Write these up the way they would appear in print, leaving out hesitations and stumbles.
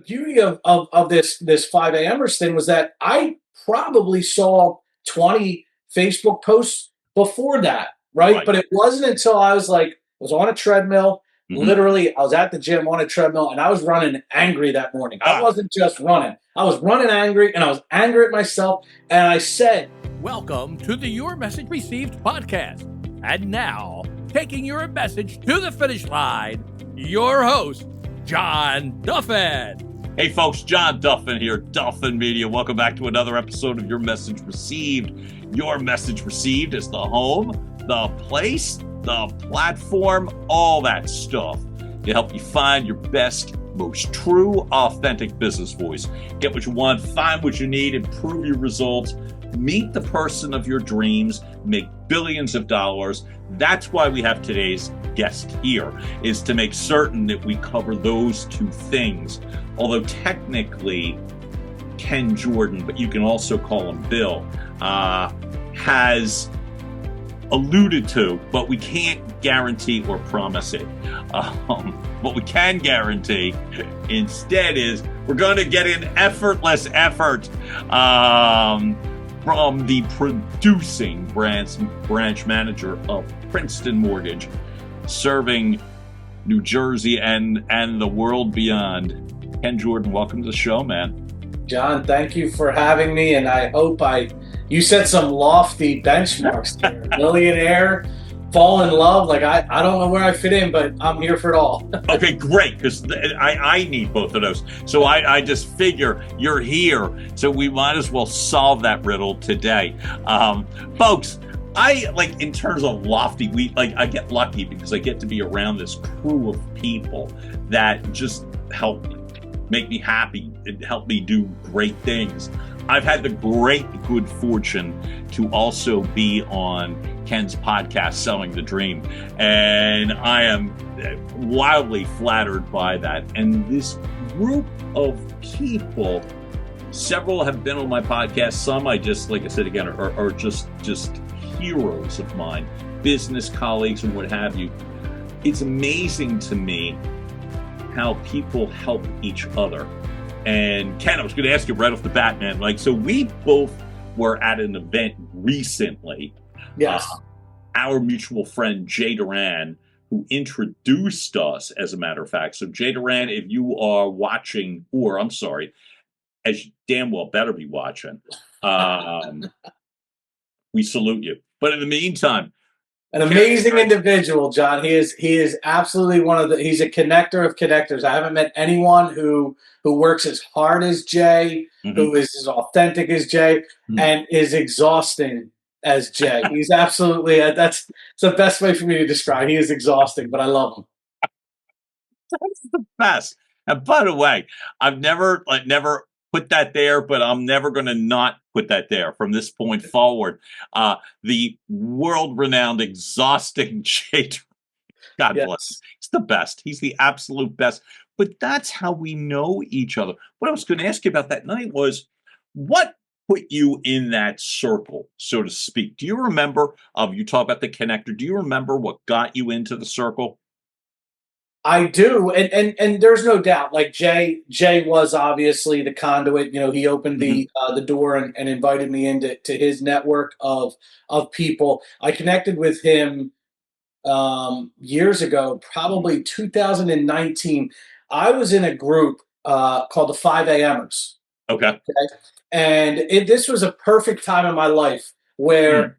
beauty of this 5 a.m.ers thing was that I probably saw 20 Facebook posts before that, right? Right. But it wasn't until I was on a treadmill. Mhm. Literally, I was at the gym on a treadmill and I was running angry that morning. I Ah, wasn't just running. I was running angry and I was angry at myself. And I said, Welcome to the Your Message Received podcast. And now, taking your message to the finish line, your host, John Duffin. Hey folks, John Duffin here, Duffin Media. Welcome back to another episode of Your Message Received. Your Message Received is the home, the place, the platform, all that stuff to help you find your best, most true, authentic business voice. Get what you want, find what you need, improve your results, meet the person of your dreams, make billions of dollars. That's why we have today's guest here, is to make certain that we cover those two things. Although technically Ken Jordan, but you can also call him Bill, has alluded to, but we can't guarantee or promise it. What we can guarantee instead is we're going to get an effortless effort from the producing branch manager of Princeton Mortgage, serving New Jersey and the world beyond. Ken Jordan, welcome to the show, man. John, thank you for having me. And I hope you set some lofty benchmarks there. Millionaire, fall in love. I don't know where I fit in, but I'm here for it all. Okay, great, because I need both of those. So I just figure you're here, so we might as well solve that riddle today. Folks, in terms of lofty, I get lucky because I get to be around this crew of people that just help me, make me happy, and help me do great things. I've had the great good fortune to also be on Ken's podcast, Selling the Dream, and I am wildly flattered by that. And this group of people, several have been on my podcast. Some I just, like I said again, are just heroes of mine, business colleagues and what have you. It's amazing to me how people help each other. And Ken, I was going to ask you right off the bat, man, so we both were at an event recently. Yes. Our mutual friend, Jay Duran, who introduced us, as a matter of fact. So Jay Duran, if you are watching, or I'm sorry, as you damn well better be watching, we salute you. But in the meantime, an amazing individual, John. He is absolutely he's a connector of connectors. I haven't met anyone who works as hard as Jay, who is as authentic as Jay, and is exhausting as Jay. He's absolutely, that's the best way for me to describe. He is exhausting, but I love him. That's the best. And by the way, I've never put that there, but I'm never going to not put that there from this point forward. The world-renowned, exhausting Jay, God bless him. He's the best. He's the absolute best. But that's how we know each other. What I was going to ask you about that night was, what put you in that circle, so to speak? Do you remember, you talk about the connector, do you remember what got you into the circle? I do, and there's no doubt. Jay was obviously the conduit. He opened the door and invited me into his network of people. I connected with him years ago, probably 2019. I was in a group called the 5 a.m.ers. Okay. And this was a perfect time in my life where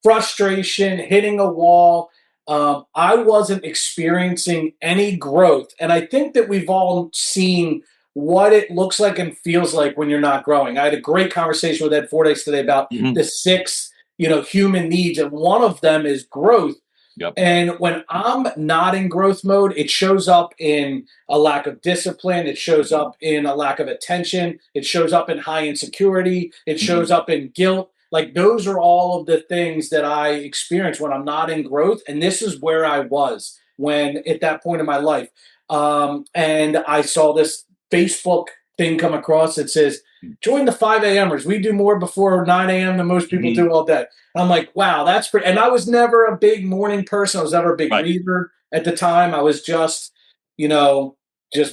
frustration, hitting a wall. I wasn't experiencing any growth. And I think that we've all seen what it looks like and feels like when you're not growing. I had a great conversation with Ed Fordyce today about the 6, human needs. And one of them is growth. Yep. And when I'm not in growth mode, it shows up in a lack of discipline. It shows up in a lack of attention. It shows up in high insecurity. It shows up in guilt. Those are all of the things that I experience when I'm not in growth. And this is where I was at that point in my life. And I saw this Facebook thing come across that says, join the 5 a.m.ers. We do more before 9 a.m. than most people do all day. And I'm like, wow, that's pretty. And I was never a big morning person. I was never a big reader at the time. I was just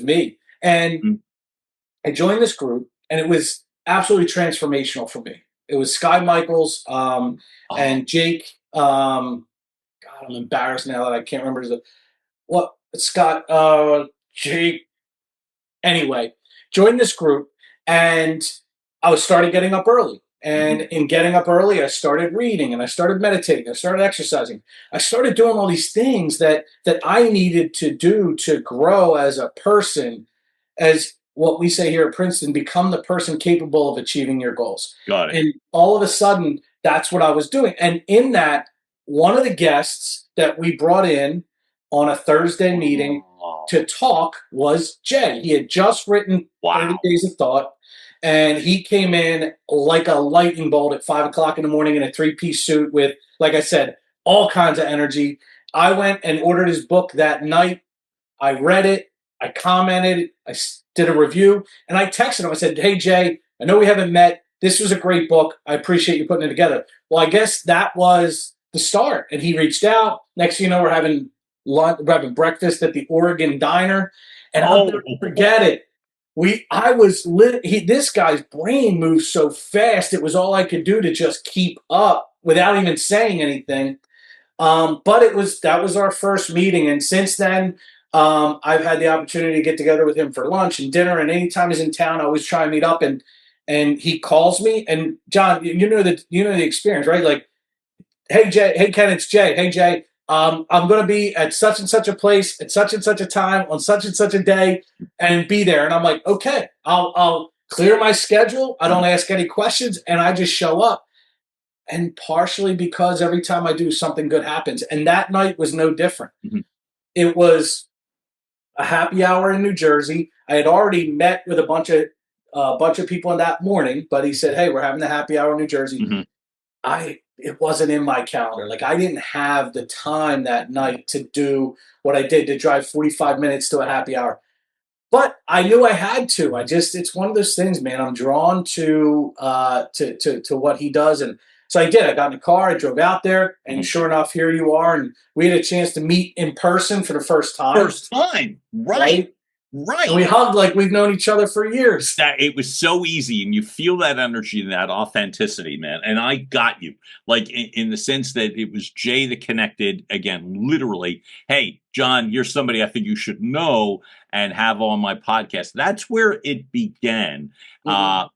me. And I joined this group, and it was absolutely transformational for me. It was Sky Michaels Oh, and Jake. God, I'm embarrassed now that I can't remember what Scott Jake. Anyway, joined this group, and I was started getting up early. And mhm. in getting up early, I started reading and I started meditating. I started exercising. I started doing all these things that I needed to do to grow as a person, as what we say here at Princeton, become the person capable of achieving your goals. Got it. And all of a sudden, that's what I was doing. And in that, one of the guests that we brought in on a Thursday meeting Oh, to talk was Jay. He had just written 30 wow. Days of Thought, and he came in like a lightning bolt at 5 o'clock in the morning in a three-piece suit with, like I said, all kinds of energy. I went and ordered his book that night. I read it. I commented. Did a review, and I texted him. I said, "Hey Jay, I know we haven't met. This was a great book. I appreciate you putting it together." Well, I guess that was the start. And he reached out. Next thing you know, we're having lunch, we're having breakfast at the Oregon Diner, and I'll never Oh, forget it. I was lit. This guy's brain moved so fast. It was all I could do to just keep up without even saying anything. But that was our first meeting, and since then, I've had the opportunity to get together with him for lunch and dinner. And anytime he's in town, I always try and meet up. And he calls me. And John, you know the experience, right? Like, hey Jay, hey Ken, it's Jay. Hey Jay, I'm going to be at such and such a place at such and such a time on such and such a day, and be there. And I'm like, okay, I'll clear my schedule. I don't ask any questions, and I just show up. And partially because every time I do, something good happens. And that night was no different. mhm, It was a happy hour in New Jersey. I had already met with a bunch of people in that morning, but he said, "Hey, we're having the happy hour in New Jersey." mhm. It wasn't in my calendar. Like, I didn't have the time that night to do what I did, to drive 45 minutes to a happy hour. But I knew I had to. It's one of those things, man. I'm drawn to what he does, and so I did. I got in the car, I drove out there, and Mhm. sure enough, here you are, and we had a chance to meet in person for the first time, First time. Right. right? And Right. we hugged like we've known each other for years. That it was so easy, and you feel that energy and that authenticity, man. And I got you, like in the sense that it was Jay that connected again, literally. Hey, John, you're somebody I think you should know and have on my podcast. That's where it began. Mhm.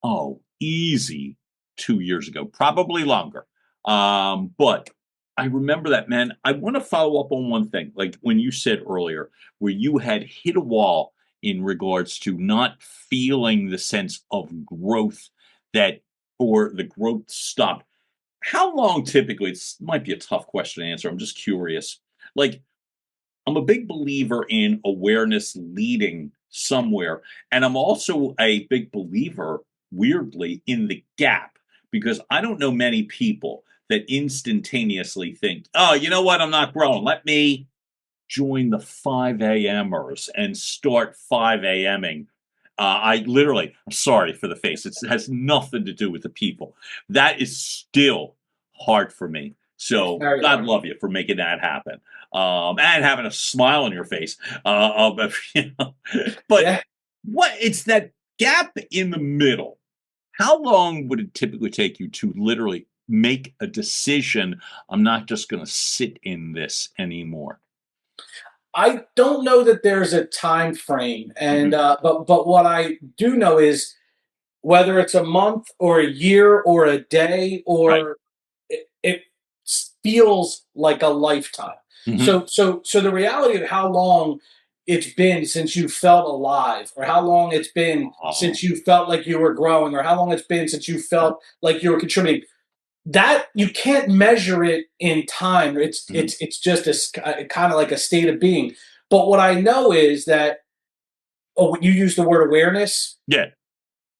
Oh, easy 2 years ago, probably longer. But I remember that, man. I want to follow up on one thing, like when you said earlier, where you had hit a wall in regards to not feeling the sense of growth that, or the growth stopped. How long typically, it might be a tough question to answer. I'm just curious. Like, I'm a big believer in awareness leading somewhere. And I'm also a big believer, weirdly, in the gap, because I don't know many people that instantaneously think, oh, you know what? I'm not growing. Let me join the 5 a.m.ers and start 5 a.m.ing. I literally, I'm sorry for the face. It has nothing to do with the people. That is still hard for me. It's So very God hard. love you for making that happen, and having a smile on your face. You know, but Yeah. what it's that gap in the middle. How long would it typically take you to literally make a decision? I'm not just going to sit in this anymore. I don't know that there's a time frame, and Mhm. but what I do know is whether it's a month or a year or a day, Right. or it feels like a lifetime. Mhm. So the reality of how long it's been since you felt alive, or how long it's been Oh, since you felt like you were growing, or how long it's been since you felt like you were contributing, that you can't measure it in time. It's mhm. it's it's just a kind of like a state of being. But what I know is that, you use the word awareness. Yeah.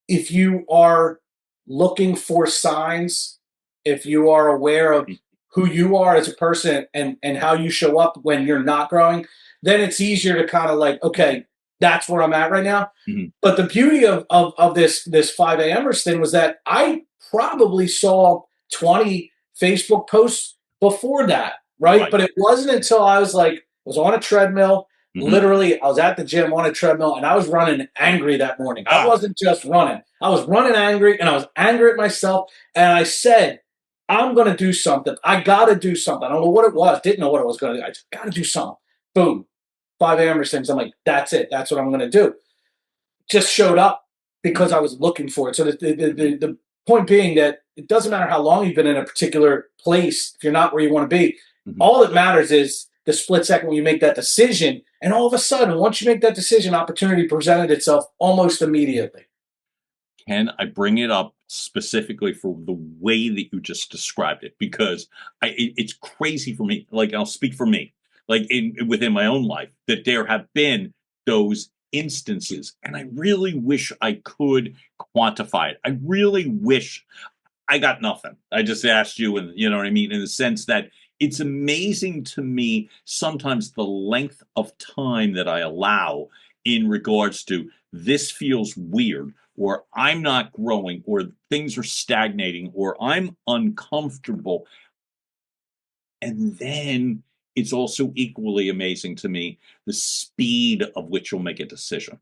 If you are looking for signs, if you are aware of Mm, who you are as a person, and how you show up when you're not growing, then it's easier to kind of like, okay, that's where I'm at right now. mhm. But the beauty of this 5 a.m.ers thing was that I probably saw 20 Facebook posts before that, right? Right. But it wasn't until I was on a treadmill, Literally, I was at the gym on a treadmill, and I was running angry that morning. I wasn't just running. I was running angry, and I was angry at myself. And I said, I'm going to do something. I got to do something. I don't know what it was. Didn't know what I was going to do. I just got to do something. Boom. 5 a.m. things. I'm like, that's it. That's what I'm going to do. Just showed up because I was looking for it. So the point being that it doesn't matter how long you've been in a particular place. If you're not where you want to be, all that matters is the split second when you make that decision. And all of a sudden, once you make that decision, opportunity presented itself almost immediately. Can I bring it up specifically for the way that you just described it? Because it's crazy for me. Like, I'll speak for me, like within my own life, that there have been those instances. And I really wish I could quantify it. I really wish. I got nothing. I just asked you, and you know what I mean, in the sense that it's amazing to me sometimes the length of time that I allow in regards to this feels weird, or I'm not growing, or things are stagnating, or I'm uncomfortable. And then it's also equally amazing to me the speed of which you'll make a decision.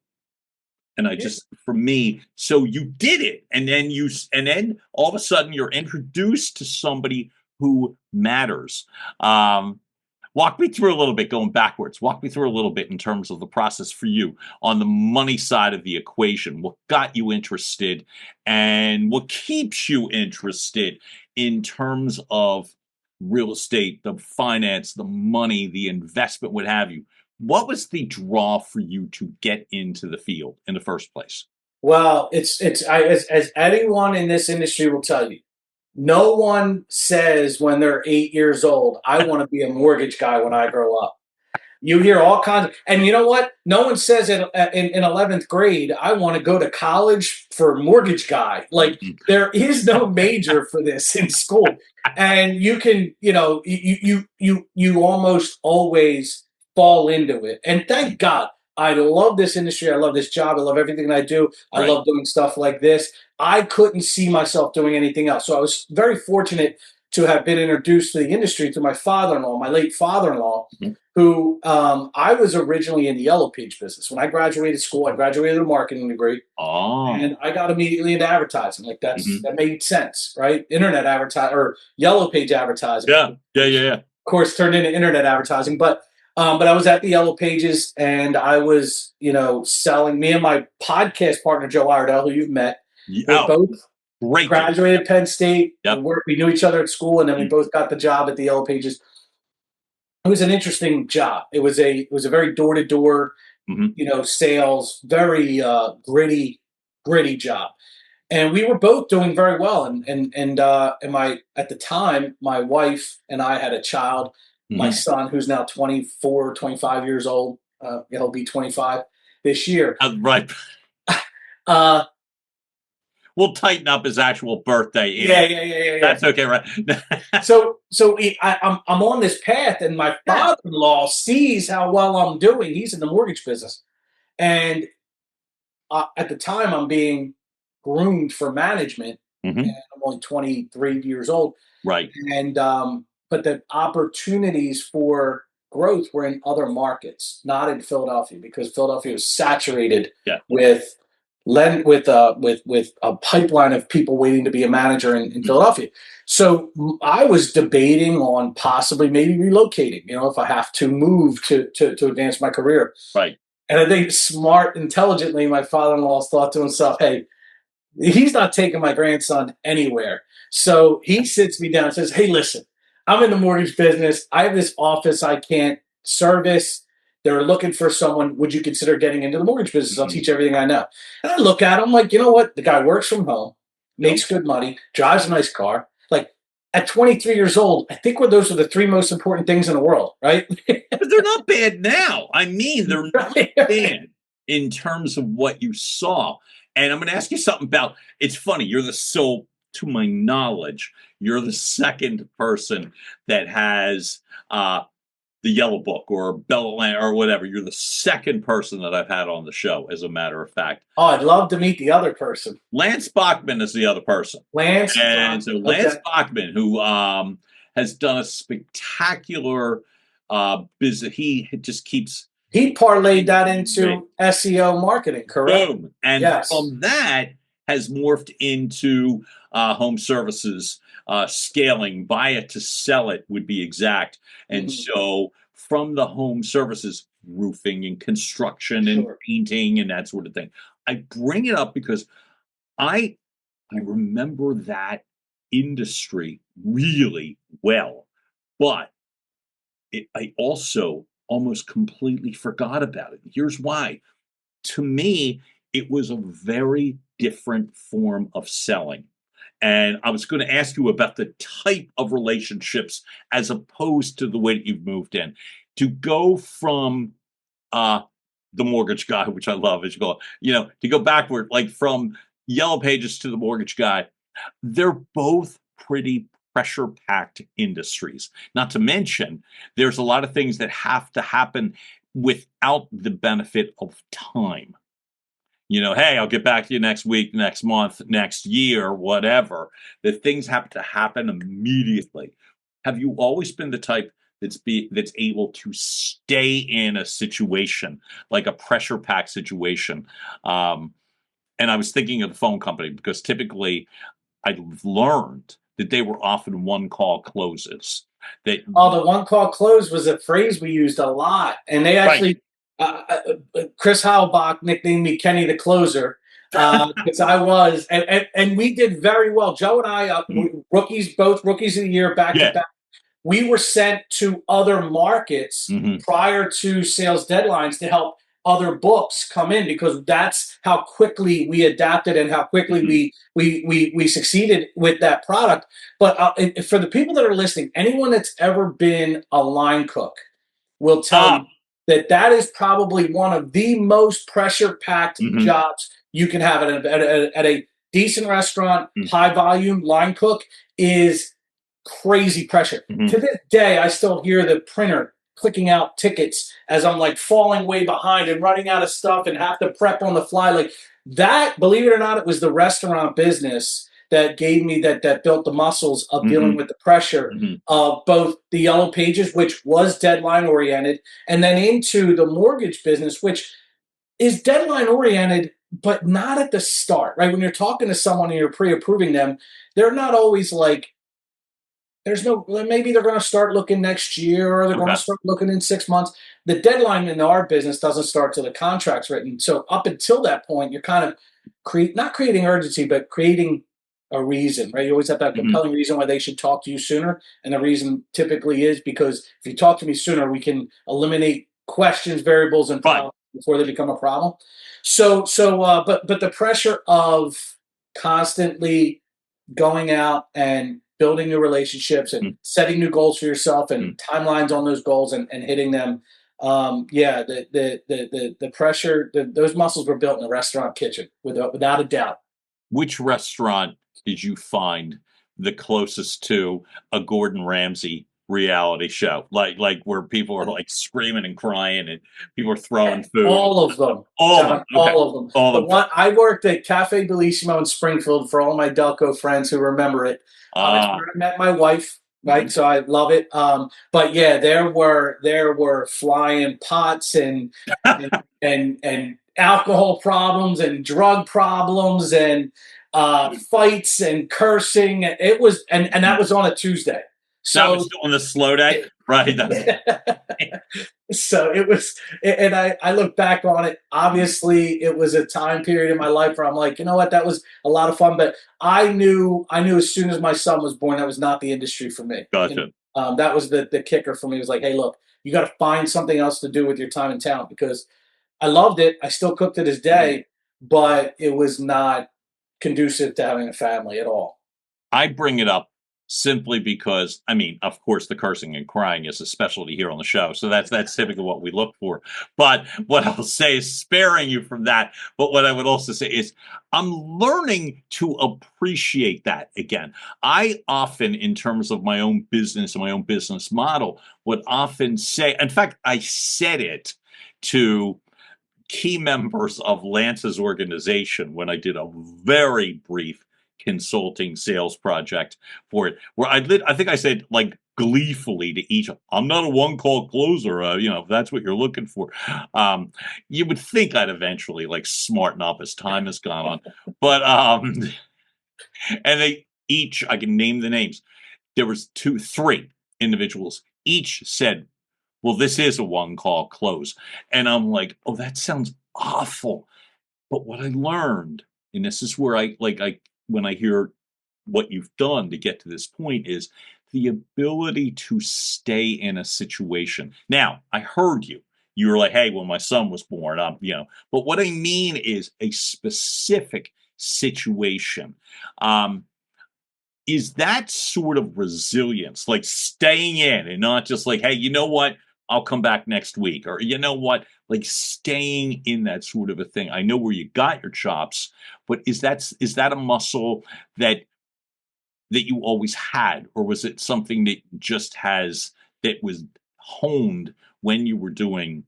And I just, for me, so you did it. And then all of a sudden you're introduced to somebody who matters. Walk me through a little bit, going backwards. Walk me through a little bit in terms of the process for you on the money side of the equation. What got you interested and what keeps you interested in terms of real estate, the finance, the money, the investment, what have you? What was the draw for you to get into the field in the first place? Well, as anyone in this industry will tell you, no one says when they're 8 years old, I want to be a mortgage guy when I grow up. You hear all kinds of, and you know what? No one says in 11th grade, I want to go to college for mortgage guy. Like, there is no major for this in school. And you can, you almost always fall into it. And thank God, I love this industry. I love this job. I love everything I do. I love doing stuff like this. I couldn't see myself doing anything else. So I was very fortunate to have been introduced to the industry through my father-in-law, my late father-in-law, who I was originally in the Yellow Page business. When I graduated school, I graduated a marketing degree. And I got immediately into advertising. Like, that made sense, right? Internet advertising or Yellow Page advertising. Yeah. Of course, turned into internet advertising. But I was at the Yellow Pages, and I was, selling. Me and my podcast partner, Joe Iredell, who you've met, we both graduated Penn State. We knew each other at school, and then we both got the job at the Yellow Pages. It was an interesting job. It was a very door to door, sales, very gritty job. And we were both doing very well. And at the time, my wife and I had a child. My son, who's now 24, 25 years old, he'll be 25 this year. Right. We'll tighten up his actual birthday. Yeah. That's okay, right? So I'm on this path, and my father-in-law sees how well I'm doing. He's in the mortgage business, and at the time, I'm being groomed for management. And I'm only 23 years old, right? And but the opportunities for growth were in other markets, not in Philadelphia, because Philadelphia was saturated with a pipeline of people waiting to be a manager in Philadelphia. So I was debating on possibly maybe relocating, if I have to move to advance my career. Right. And I think intelligently, my father-in-law thought to himself, hey, he's not taking my grandson anywhere. So he sits me down and says, hey, listen, I'm in the mortgage business. I have this office I can't service. They're looking for someone. Would you consider getting into the mortgage business? I'll teach everything I know. And I look at him like, you know what? The guy works from home, makes good money, drives a nice car. Like, at 23 years old, I think those are the three most important things in the world, right? But they're not bad now. I mean, they're not bad in terms of what you saw. And I'm going to ask you something about, it's funny, to my knowledge, you're the second person that has the Yellow Book or Bella or whatever. You're the second person that I've had on the show, as a matter of fact. Oh, I'd love to meet the other person. Lance Bachman is the other person. Lance Bachman, who has done a spectacular business. He just keeps He parlayed that into SEO marketing, correct? Boom. And Yes. from that has morphed into home services, scaling, buy it to sell it would be exact. And so from the home services, roofing and construction and painting and that sort of thing. I bring it up because I remember that industry really well, but I also almost completely forgot about it. Here's why. To me, it was a very different form of selling. And I was going to ask you about the type of relationships as opposed to the way that you've moved in. To go from uh, the mortgage guy, which I love, as you go, to go backward, like from Yellow Pages to the mortgage guy, they're both pretty pressure packed industries. Not to mention, there's a lot of things that have to happen without the benefit of time. Hey, I'll get back to you next week, next month, next year, whatever. The things have to happen immediately. Have you always been the type that's able to stay in a situation like a pressure pack situation? And I was thinking of the phone company because typically I've learned that they were often one call closes. The one call close was a phrase we used a lot, and they actually Chris Heilbach nicknamed me Kenny the Closer because I was, and we did very well. Joe and I, both rookies of the year, back to back. We were sent to other markets prior to sales deadlines to help other books come in because that's how quickly we adapted and how quickly we succeeded with that product. But for the people that are listening, anyone that's ever been a line cook will tell you that is probably one of the most pressure-packed jobs you can have at a decent restaurant. High volume line cook is crazy pressure. To this day, I still hear the printer clicking out tickets as I'm like falling way behind and running out of stuff and have to prep on the fly. Like that, believe it or not, it was the restaurant business that gave me that built the muscles of dealing with the pressure of both the Yellow Pages, which was deadline oriented, and then into the mortgage business, which is deadline oriented, but not at the start, right? When you're talking to someone and you're pre-approving them, they're not always like, maybe they're going to start looking next year or they're going to start looking in 6 months. The deadline in our business doesn't start till the contract's written. So up until that point, you're kind of not creating urgency, but creating a reason, right? You always have that compelling reason why they should talk to you sooner. And the reason typically is because if you talk to me sooner, we can eliminate questions, variables, and problems before they become a problem. But the pressure of constantly going out and building new relationships and setting new goals for yourself and timelines on those goals and hitting them. The pressure, those muscles were built in the restaurant kitchen without a doubt. Which restaurant did you find the closest to a Gordon Ramsay reality show? Like where people are like screaming and crying and people are throwing food? All of them. All of them. I worked at Cafe Bellissimo in Springfield for all my Delco friends who remember it. It's where I met my wife, right? So I love it. But yeah, there were flying pots and alcohol problems and drug problems and fights and cursing. It was and that was on a Tuesday. So that was on the slow day, right? So it was, and I look back on it. Obviously, it was a time period in my life where I'm like, you know what, that was a lot of fun. But I knew as soon as my son was born, that was not the industry for me. Gotcha. And, that was the kicker for me. It was like, hey, look, you got to find something else to do with your time and talent because I loved it. I still cook to this day, but it was not conducive to having a family at all. I bring it up simply because, I mean, of course, the cursing and crying is a specialty here on the show. So that's typically what we look for. But what I'll say is sparing you from that. But what I would also say is I'm learning to appreciate that again. I often, in terms of my own business and my own business model, would often say, in fact, I said it to key members of Lance's organization when I did a very brief consulting sales project for it, where I think I said, like, gleefully to each. I'm not a one-call closer, if that's what you're looking for. You would think I'd eventually like smarten up as time has gone on, but and they each, I can name the names. There was three individuals. Each said, "Well, this is a one-call close," and I'm like, "Oh, that sounds awful." But what I learned, and this is where I when I hear what you've done to get to this point, is the ability to stay in a situation. Now, I heard you. You were like, "Hey, when my son was born, But what I mean is a specific situation. Is that sort of resilience, like staying in and not just like, "Hey, you know what? I'll come back next week," or you know what, like staying in that sort of a thing. I know where you got your chops, but is that a muscle that you always had, or was it something that was honed when you were doing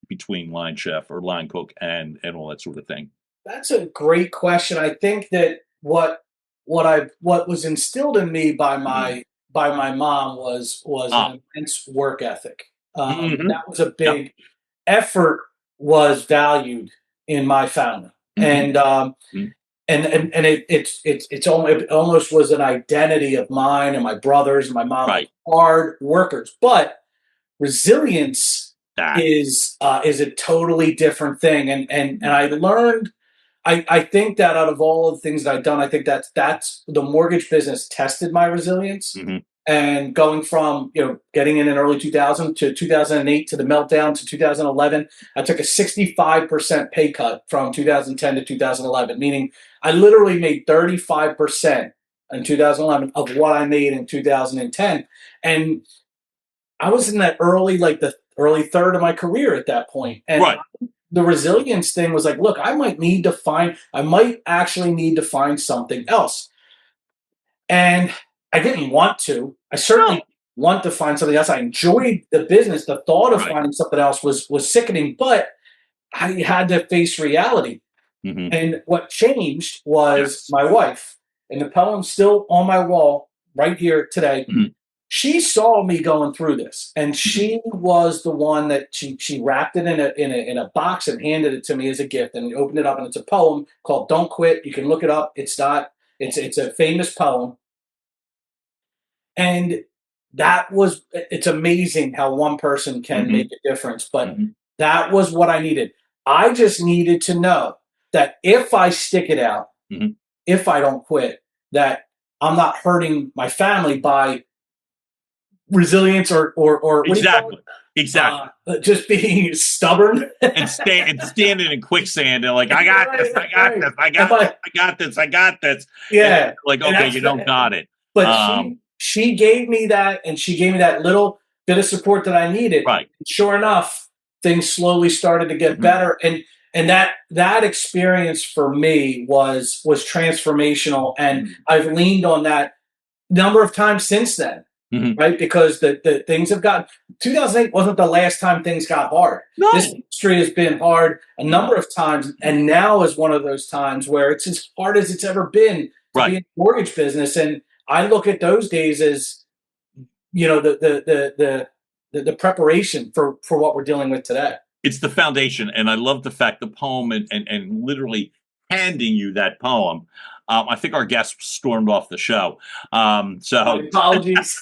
between line chef or line cook and all that sort of thing? That's a great question. I think that what was instilled in me by Mhm. my mom was Ah. an immense work ethic. Mhm. That was a Yep. big effort was valued in my family, Mhm. and Mhm. it almost was an identity of mine and my brothers and my mom, like Right. hard workers. But resilience That. is a totally different thing, and Mhm. I learned. I think that out of all of the things that I've done, I think that's the mortgage business tested my resilience. Mhm. And going from getting in early 2000 to 2008 to the meltdown to 2011, I took a 65% pay cut from 2010 to 2011, meaning I literally made 35% in 2011 of what I made in 2010. And I was in that the early third of my career at that point. And Right. the resilience thing was like, look, I might actually need to find something else. And I didn't want to. I No. certainly want to find something else. I enjoyed the business. The thought of Right. finding something else was sickening, but I had to face reality. Mhm. And what changed was Yes. my wife, and the poem's still on my wall right here today. Mhm. She saw me going through this, and Mhm. she was the one that she wrapped it in a box and handed it to me as a gift. And opened it up, and it's a poem called "Don't Quit." You can look it up. It's a famous poem, and it's amazing how one person can make Mhm. a difference. But Mhm. that was what I needed. I just needed to know that if I stick it out, Mhm. if I don't quit, that I'm not hurting my family by resilience or what do you call it? Exactly. Exactly. Just being stubborn. And standing in quicksand and like, "I got this, Right, I got right. this, I If got this, I I got this, I got this." And Yeah, like, and "Okay, you don't got it." but Um, she gave me that, and she gave me that little bit of support that I needed. right. Sure enough, things slowly started to get Mhm. better, and that experience for me was transformational, and Mhm. I've leaned on that number of times since then, Mhm. right? Because the things have gotten 2008 wasn't the last time things got hard. This No. industry has been hard a Mhm. number of times, Mhm. and now is one of those times where it's as hard as it's ever been to be Right. in the mortgage business. And I look at those days as the preparation for what we're dealing with today. It's the foundation, and I love the fact the poem and literally handing you that poem. I think our guest stormed off the show. My So apologies.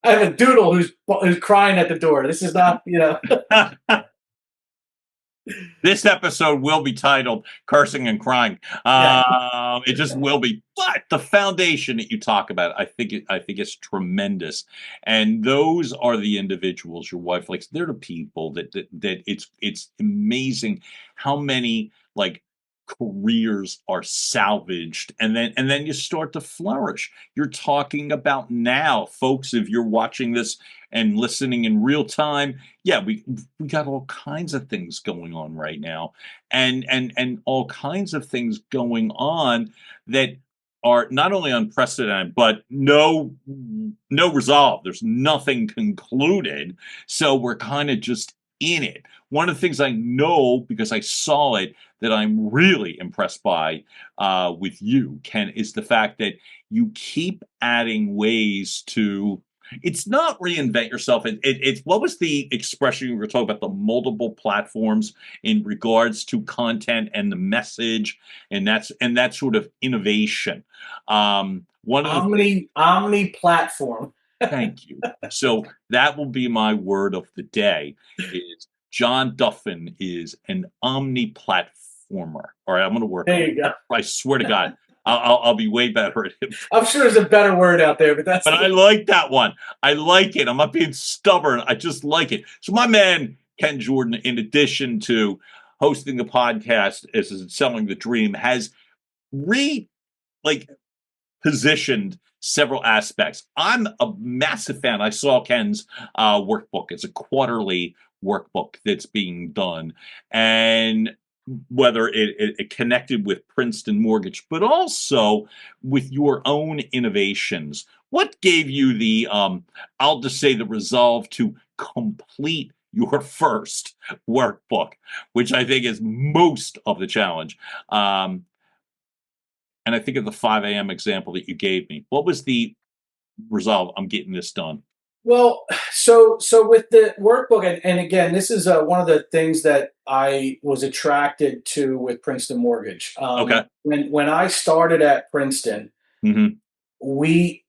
I have a doodle who's crying at the door. This is not. this episode will be titled "Cursing and Crying." Yeah. It just will be. But the foundation that you talk about, I think it's tremendous. And those are the individuals, your wife likes. They're the people that it's amazing how many like careers are salvaged and then you start to flourish. You're talking about now, folks, if you're watching this and listening in real time, yeah, we got all kinds of things going on right now, and all kinds of things going on that are not only unprecedented but no resolve. There's nothing concluded, so we're kind of just in it. One of the things I know because I saw it that I'm really impressed by with you, Ken, is the fact that you keep adding ways to it's not reinvent yourself. It's what was the expression you were talking about? The multiple platforms in regards to content and the message, and that's sort of innovation. One of the Omni platform. Thank you. So that will be my word of the day. Is John Duffin is an omni-platformer. All right, I'm going to work on There it. you go. I swear to God, I'll be way better at it. I'm sure there's a better word out there, but that's But I like that one. I like it. I'm not being stubborn. I just like it. So my man Ken Jordan, in addition to hosting the podcast as Selling the Dream, has like positioned several aspects. I'm a massive fan. I saw Ken's workbook. It's a quarterly workbook that's being done, and whether it connected with Princeton Mortgage, but also with your own innovations. What gave you the, I'll just say, the resolve to complete your first workbook, which I think is most of the challenge? And I think of the 5 a.m. example that you gave me. What was the resolve? I'm getting this done. Well, so with the workbook, and again, this is one of the things that I was attracted to with Princeton Mortgage. Okay. When I started at Princeton, Mm-hmm.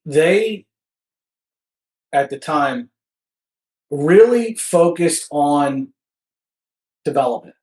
they at the time really focused on development,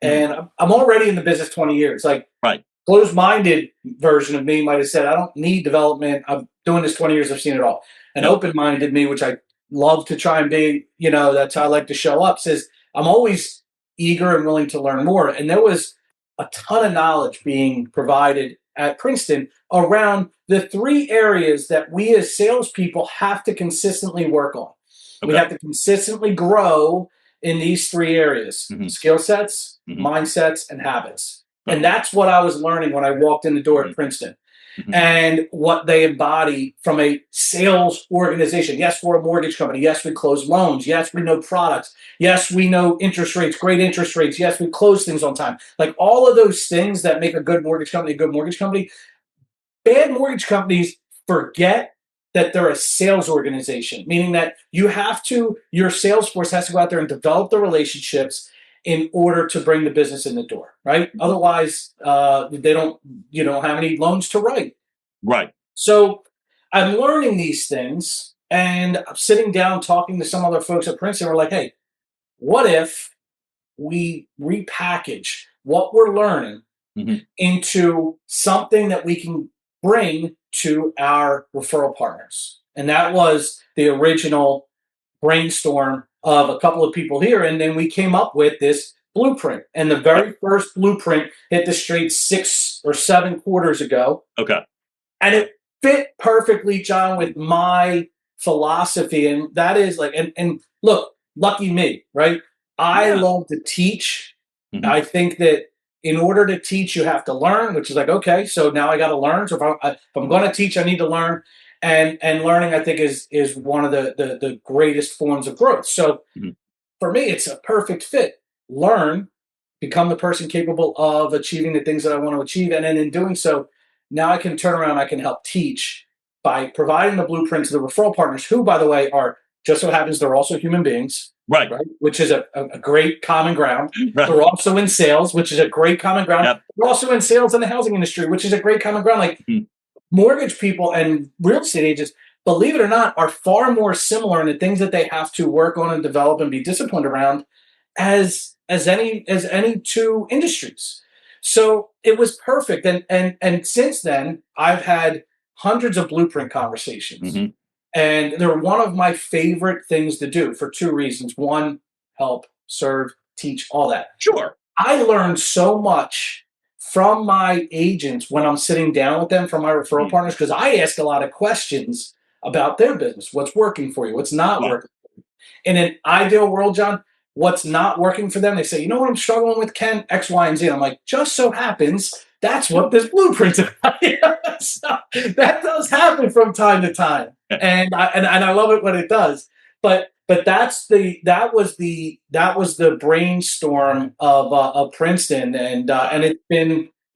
and I'm already in the business 20 years. Like, Right. closed-minded version of me might have said, I don't need development. I'm doing this 20 years. I've seen it all. An Yep. open-minded me, which I love to try and be, that's how I like to show up, says I'm always eager and willing to learn more. And there was a ton of knowledge being provided at Princeton around the three areas that we as salespeople have to consistently work on. We Okay. have to consistently grow in these three areas: Mhm. skill sets, Mhm. mindsets, and habits. Right. And that's what I was learning when I walked in the door at Princeton, and what they embody from a sales organization. Yes, we're a mortgage company. Yes, we close loans. Yes, we know products. Yes, we know interest rates, great interest rates. Yes, we close things on time. Like, all of those things that make a good mortgage company a good mortgage company. Bad mortgage companies forget that they're a sales organization, meaning that your sales force has to go out there and develop the relationships in order to bring the business in the door, right? Otherwise, they don't have any loans to write. Right. So I'm learning these things, and I'm sitting down talking to some other folks at Princeton. We're like, hey, what if we repackage what we're learning Mhm. into something that we can bring to our referral partners? And that was the original brainstorm of a couple of people here. And then we came up with this blueprint. And the very first blueprint hit the streets 6 or 7 quarters ago. Okay. And it fit perfectly, John, with my philosophy. And that is like, and look, lucky me, right? I Yeah. love to teach. Mhm. I think that in order to teach, you have to learn, which is like, okay, so now I got to learn. So if I'm going to teach, I need to learn. And learning, I think, is one of the greatest forms of growth. So Mhm. for me, it's a perfect fit. Learn, become the person capable of achieving the things that I want to achieve. And then in doing so, now I can turn around, I can help teach by providing the blueprint to the referral partners, who, by the way, are just so happens they're also human beings, Right. right? Which is a great common ground. Right. They're also in sales, which is a great common ground. Yep. They're also in sales in the housing industry, which is a great common ground. Like, mortgage people and real estate agents, believe it or not, are far more similar in the things that they have to work on and develop and be disciplined around as any two industries. So it was perfect. And since then, I've had hundreds of blueprint conversations. Mhm. And they're one of my favorite things to do for two reasons. One, help, serve, teach, all that. Sure. I learned so much from my agents when I'm sitting down with them, from my referral partners, because I ask a lot of questions about their business. What's working for you? What's not Yeah. working? In an ideal world, John, what's not working for them, they say, you know what I'm struggling with, Ken? X, Y, and Z. I'm like, just so happens that's what this blueprint's about. So that does happen from time to time. Yeah. And I love it when it does. But that was the brainstorm of Princeton, and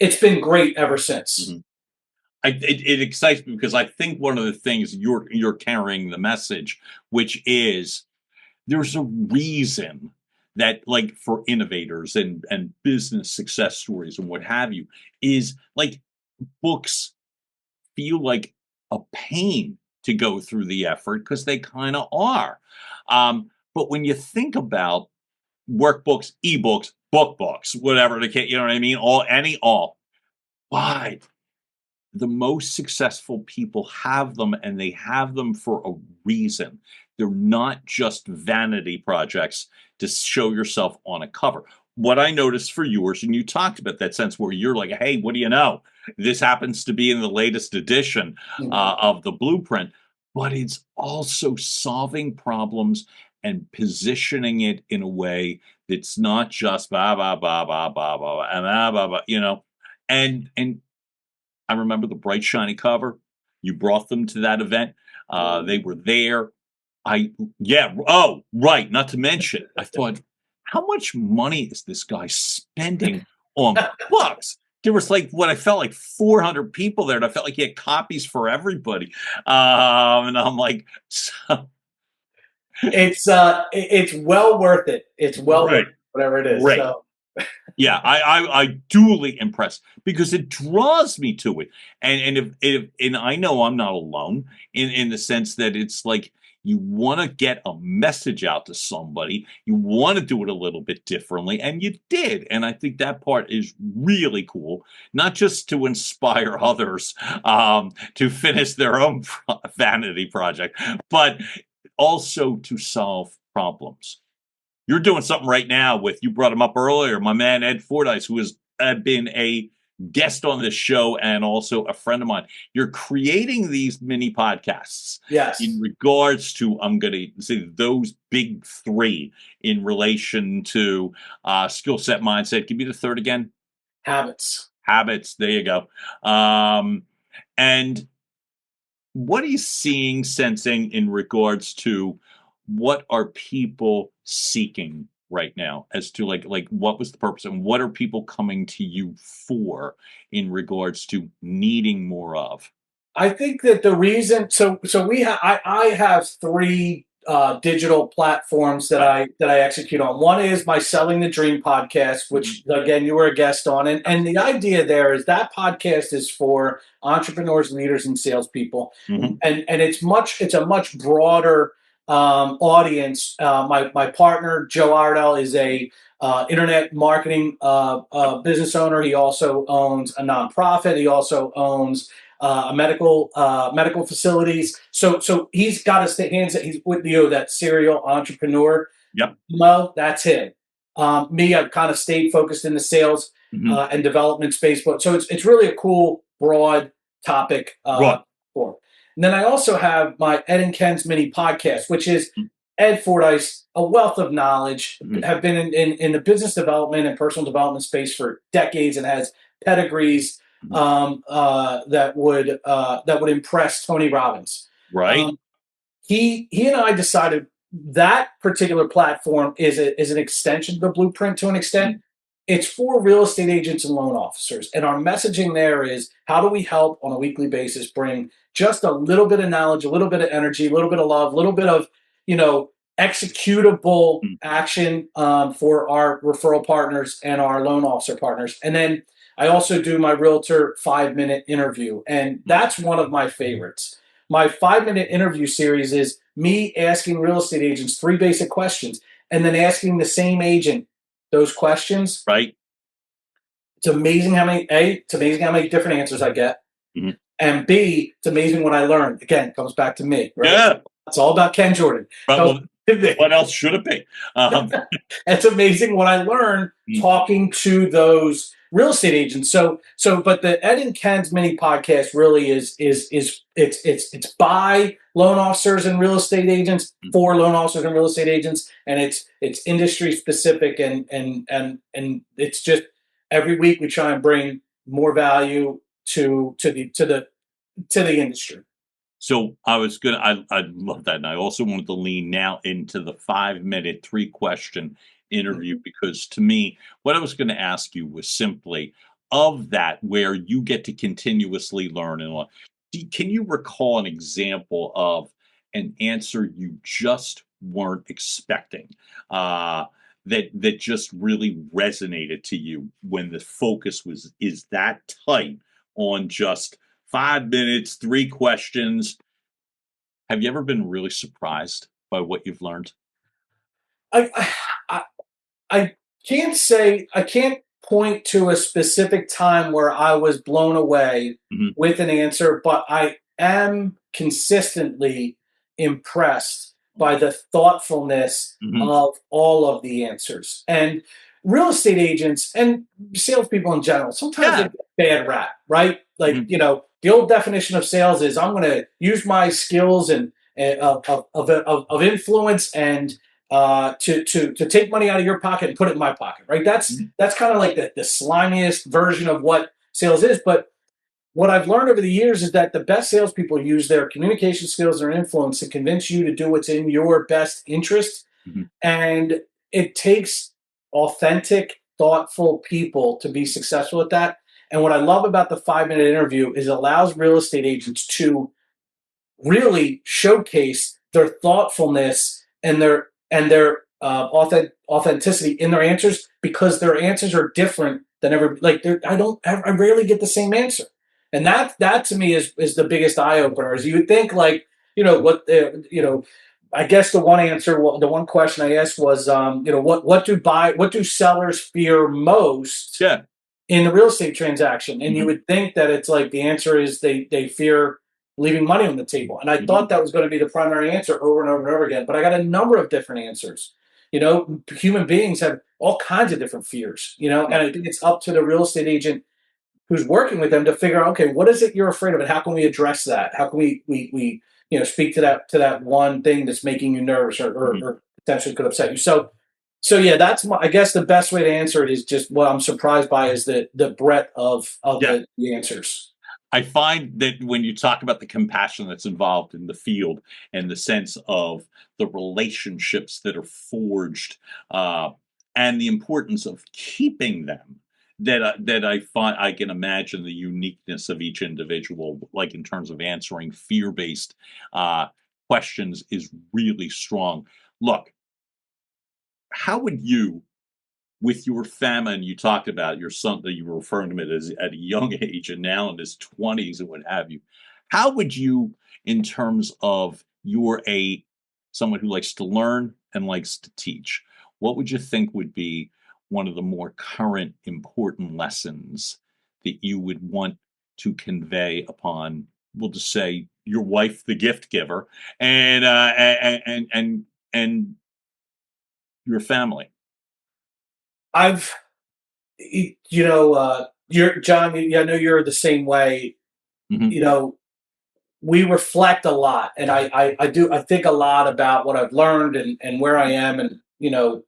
it's been great ever since. Mhm. it excites me because I think one of the things you're carrying the message, which is there's a reason that, like, for innovators and business success stories and what have you, is like books feel like a pain to go through the effort because they kind of are. But when you think about workbooks, ebooks, book books, whatever the case, you know what I mean? All. But the most successful people have them, and they have them for a reason. They're not just vanity projects to show yourself on a cover. What I noticed for yours, and you talked about that sense where you're like, hey, what do you know? This happens to be in the latest edition of the blueprint, but it's also solving problems and positioning it in a way that's not just blah blah blah blah blah blah and blah blah blah, and I remember the bright shiny cover. You brought them to that event. They were there. Yeah. Oh, right. Not to mention, I thought, how much money is this guy spending on books? There was like what I felt like 400 people there, and I felt like he had copies for everybody. And I'm like, so, It's well worth it. It's well right, worth it, whatever it is. right. So Yeah, I duly impressed because it draws me to it, and I know I'm not alone in the sense that it's like you want to get a message out to somebody, you want to do it a little bit differently, and you did, and I think that part is really cool, not just to inspire others to finish their own vanity project, but also to solve problems. You're doing something right now with, you brought him up earlier, my man Ed Fordyce, who has been a guest on this show and also a friend of mine. You're creating these mini podcasts yes, in regards to, I'm going to say, those big three in relation to skill set, mindset. Give me the third again. habits. Habits. There you go. And what are you seeing, sensing in regards to what are people seeking right now as to like what was the purpose and what are people coming to you for in regards to needing more of? I think that the reason so we have I have three digital platforms that Right. I execute on. One is my Selling the Dream podcast, which again you were a guest on, and the idea there is that podcast is for entrepreneurs, leaders, and salespeople, Mm-hmm. and it's a much broader audience. My partner Joe Ardell is a internet marketing business owner. He also owns a nonprofit. He also owns medical facilities. So he's got his hands. He's with that serial entrepreneur. Yep. Well, that's him. Me, I've kind of stayed focused in the sales Mm-hmm. and development space, but so it's really a cool, broad topic Right. for. And then I also have my Ed and Ken's mini podcast, which is Ed Fordyce, a wealth of knowledge, Mhm. have been in the business development and personal development space for decades, and has pedigrees that would impress Tony Robbins. Right. He and I decided that particular platform is an extension of the blueprint to an extent. It's for real estate agents and loan officers, and our messaging there is how do we help on a weekly basis bring just a little bit of knowledge, a little bit of energy, a little bit of love, a little bit of executable action for our referral partners and our loan officer partners, and then I also do my realtor 5-minute interview, and that's one of my favorites. My 5-minute interview series is me asking real estate agents three basic questions and then asking the same agent those questions. Right. It's amazing it's amazing how many different answers I get. Mhm. And B, it's amazing what I learn. Again, it comes back to me, right? Yeah. It's all about Ken Jordan. But what else should it be? It's amazing what I learned talking to those real estate agents. But the Ed and Ken's mini podcast really is it's by loan officers and real estate agents for loan officers and real estate agents, and it's industry specific, and it's just every week we try and bring more value to the industry. So I love that. And I also wanted to lean now into the 5-minute, 3-question interview, because to me, what I was going to ask you was simply, of that where you get to continuously learn and learn. Can you recall an example of an answer you just weren't expecting that just really resonated to you when the focus is that tight on just 5 minutes, 3 questions? Have you ever been really surprised by what you've learned? I, I I I can't point to a specific time where I was blown away Mhm, with an answer, but I am consistently impressed by the thoughtfulness mhm. of all of the answers. And real estate agents and salespeople in general, sometimes they Yeah. get a bad rap, right? Like, Mhm, the old definition of sales is I'm going to use my skills and of influence and to take money out of your pocket and put it in my pocket, right? mhm. That's kind of like the slimiest version of what sales is. But what I've learned over the years is that the best salespeople use their communication skills and influence to convince you to do what's in your best interest. Mhm. And it takes authentic, thoughtful people to be successful at that. And what I love about the 5 minute interview is it allows real estate agents to really showcase their thoughtfulness and authenticity in their answers because their answers are different than ever. Like I rarely get the same answer, and that to me is the biggest eye opener. Is you would think like what I guess the one question I asked was what do sellers fear most Yeah. in the real estate transaction. And you Mhm, would think that it's like the answer is they fear leaving money on the table. And I mhm. thought that was going to be the primary answer over and over and over again. But I got a number of different answers. Human beings have all kinds of different fears, and Right. I think it's up to the real estate agent who's working with them to figure out, okay, what is it you're afraid of and how can we address that? How can we speak to that one thing that's making you nervous Mhm. or potentially could upset you. So yeah, I guess the best way to answer it is just what I'm surprised by is the breadth of Yeah. the answers. I find that when you talk about the compassion that's involved in the field and the sense of the relationships that are forged, uh, and the importance of keeping them, that I find I can imagine the uniqueness of each individual, like in terms of answering fear-based uh, questions, is really strong. Look, how would you, with your family, and you talked about your son that you were referring to him as at a young age and now in his 20s and what have you. How would you, in terms of you're someone who likes to learn and likes to teach, what would you think would be one of the more current important lessons that you would want to convey upon, we'll just say, your wife, the gift giver, and and your family? I've you're John. I know you're the same way. Mhm. You know, we reflect a lot, and I think a lot about what I've learned and where I am, and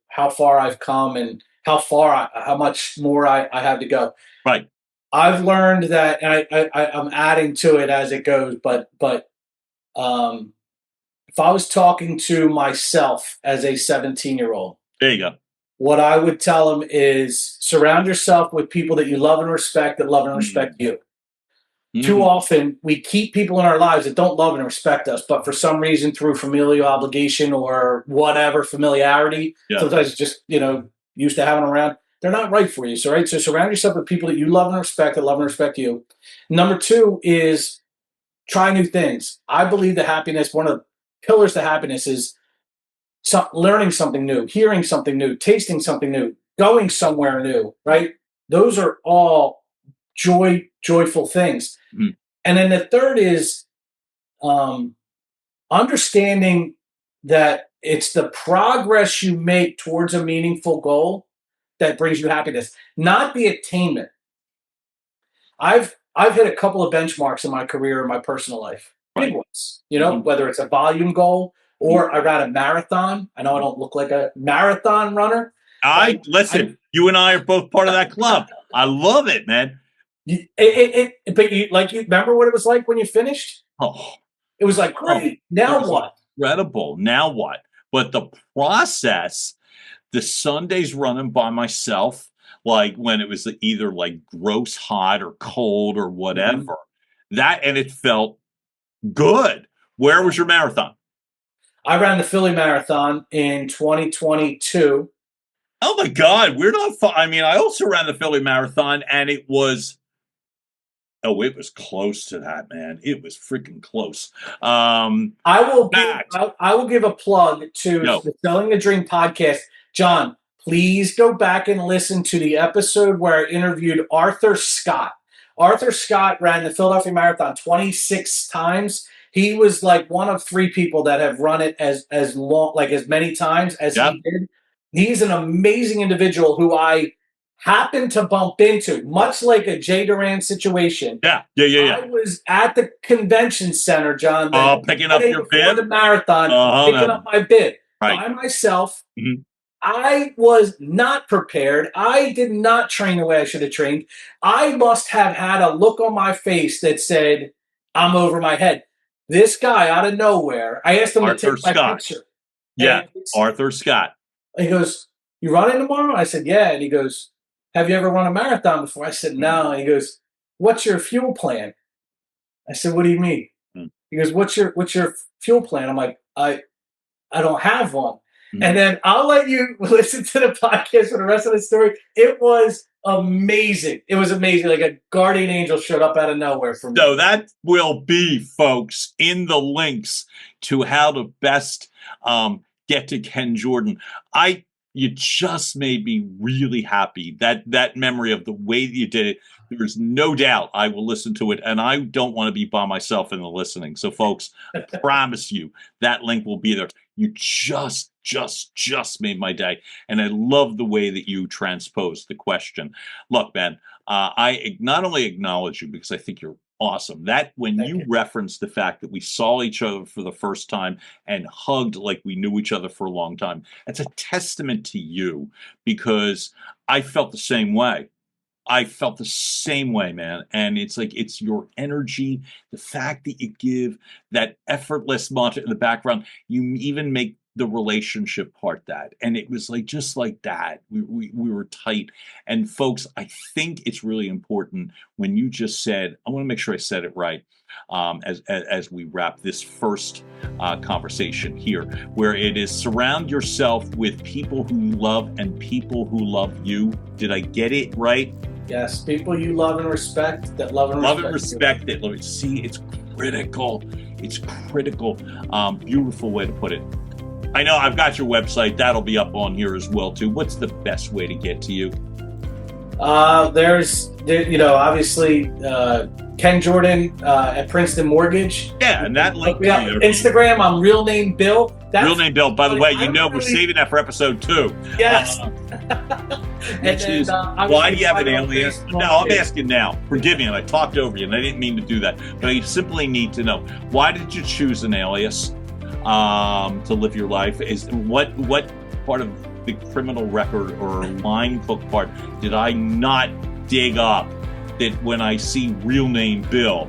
how far I've come and how much more I have to go. Right. I've learned that, and I'm adding to it as it goes. But um, if I was talking to myself as a 17-year-old, There you go. what I would tell them is surround yourself with people that you love and respect that love and respect Mhm. you. Too Mhm. often, we keep people in our lives that don't love and respect us, but for some reason, through familial obligation or whatever familiarity, Yeah. sometimes it's just used to having them around. They're not right for you. So right. So surround yourself with people that you love and respect that love and respect you. Number two is try new things. I believe that happiness, one of the pillars to happiness is learning something new, hearing something new, tasting something new, going somewhere new, right? Those are all joyful things. Mhm. And then the third is um, understanding that it's the progress you make towards a meaningful goal that brings you happiness, not the attainment. I've hit a couple of benchmarks in my career in my personal life, big Right. ones. Mhm. Whether it's a volume goal Mhm. or I ran a marathon. I know I Mhm. don't look like a marathon runner, but I I listen, you and I are both part of that club. I love it, man. but you remember what it was like when you finished? Oh, It was like oh, great. it Now was what? incredible. Now what? But the process, the Sundays running by myself, like when it was either like gross hot or cold or whatever. And it felt good. Where was your marathon? I ran the Philly Marathon in 2022. Oh my God, we're not far. I mean, I also ran the Philly Marathon, and it was close to that, man. It was freaking close. I will give a plug to the Selling the Dream podcast. John, please go back and listen to the episode where I interviewed Arthur Scott. Arthur Scott ran the Philadelphia Marathon 26 times. He was like one of 3 people that have run it as long, like as many times as he did. He's an amazing individual who I happened to bump into, much like a Jay Duran situation. Yeah. I was at the convention center, John, picking up your bid? The marathon, picking up my bid by myself. I was not prepared. I did not train the way I should have trained. I must have had a look on my face that said, I'm over my head. This guy out of nowhere, I asked him to take my picture. Yeah, Arthur Scott. He goes, you running tomorrow? I said, yeah. And he goes, have you ever run a marathon before? I said, no. And he goes, what's your fuel plan? I said, what do you mean? He goes, what's your fuel plan? I'm like, I don't have one. And then I'll let you listen to the podcast for the rest of the story. It was amazing. It was amazing. Like a guardian angel showed up out of nowhere for me. So that will be, folks, in the links to how to best get to Ken Jordan. You just made me really happy. That memory of the way that you did it, there's no doubt I will listen to it, and I don't want to be by myself in the listening. So, folks, I promise you that link will be there. You just made my day, and I love the way that you transposed the question. Look, man, I not only acknowledge you because I think you're awesome. That when you referenced the fact that we saw each other for the first time and hugged like we knew each other for a long time, it's a testament to you, because I felt the same way. I felt the same way, man. And it's like, it's your energy, the fact that you give that effortless mantra in the background. You even make the relationship part that. And it was like, just like that, we were tight. And folks, I think it's really important when you just said, I want to make sure I said it right, as we wrap this first conversation here, where it is surround yourself with people who you love and people who love you. Did I get it right? Yes, people you love and respect that love and respect it. Let me see, it's critical. It's critical. Beautiful way to put it. I know I've got your website. That'll be up on here as well, too. What's the best way to get to you? Obviously, Ken Jordan at Princeton Mortgage. Yeah, and that link. Instagram, I'm Real Name Bill. Real Name Bill. By the way, we're saving that for episode 2. Yes. Why do you have an alias? No, I'm asking now. Forgive me, and I talked over you, and I didn't mean to do that. But I simply need to know, why did you choose an alias to live your life? Is what part of the criminal record or line book part did I not dig up that when I see Real Name Bill?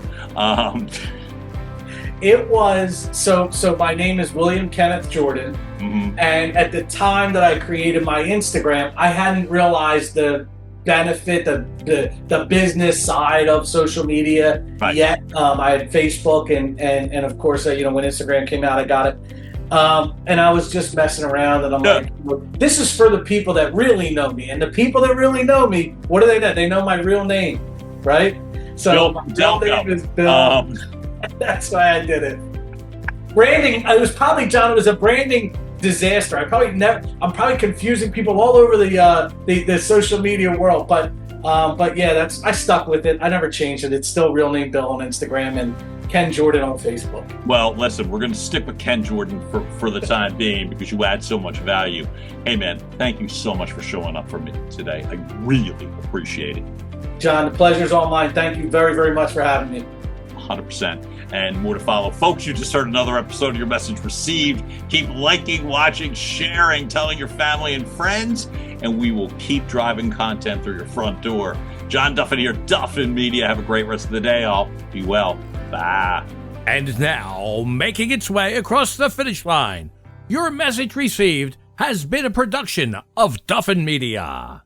It was so my name is William Kenneth Jordan, and at the time that I created my Instagram, I hadn't realized the benefit, the business side of social media yet. I had Facebook and of course, when Instagram came out, I got it. And I was just messing around, and I'm like, this is for the people that really know me. And the people that really know me, what do they know? They know my real name, right? So my real name is Bill. That's why I did it. Branding, it was probably, John, it was a branding disaster. I'm probably confusing people all over the social media world. But yeah, I stuck with it. I never changed it. It's still Real Name Bill on Instagram and Ken Jordan on Facebook. Well, listen, we're going to stick with Ken Jordan for the time being because you add so much value. Hey, man, thank you so much for showing up for me today. I really appreciate it. John, the pleasure's all mine. Thank you very, very much for having me. 100%. And more to follow. Folks, you just heard another episode of Your Message Received. Keep liking, watching, sharing, telling your family and friends, and we will keep driving content through your front door. John Duffin here, Duffin Media. Have a great rest of the day, all. Be well. Bye. And now, making its way across the finish line, Your Message Received has been a production of Duffin Media.